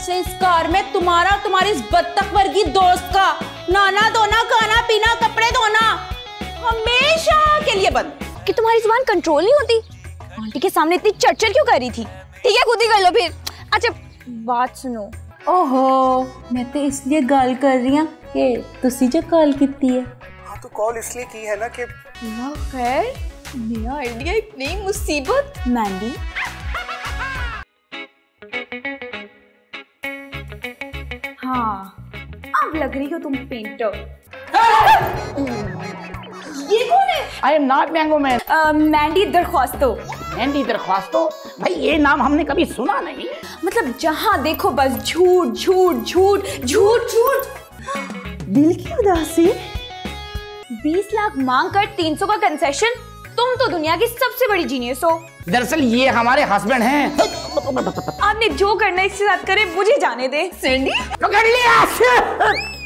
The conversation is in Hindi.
संस्कार में तुम्हारा तुम्हारी इस बत्तख वर्गी दोस्त का नहाना धोना खाना पीना कपड़े धोना हमेशा के लिए बंद। कि तुम्हारी जुबान कंट्रोल नहीं होती? आंटी के सामने इतनी चढ़ क्यों कर रही थी? ठीक है खुद ही कर लो फिर। अच्छा बात सुनो। ओहो मैं तो इसलिए गल कर रही हूँ कि तुसी जो कॉल की है। हाँ तो कॉल इसलिए की है ना कि खैर नया आइडिया एक नई मुसीबत। मैंडी हाँ अब लग रही हो तुम पेंटर। ये कौन है? I am not mango man. मैंडी दरख्वास्तो। मैंडी दरख्वास्तो? भाई ये नाम हमने कभी सुना नहीं। मतलब जहाँ देखो बस झूठ झूठ झूठ झूठ झूठ। दिल की उदासी। 20 लाख मांग कर 300 का कंसेशन। तुम तो दुनिया की सबसे बड़ी जीनियस हो। दरअसल ये हमारे हस्बैंड हैं। आपने जो करना है इसके साथ करे, मुझे जाने दे। सैंडी पकड़ लिया।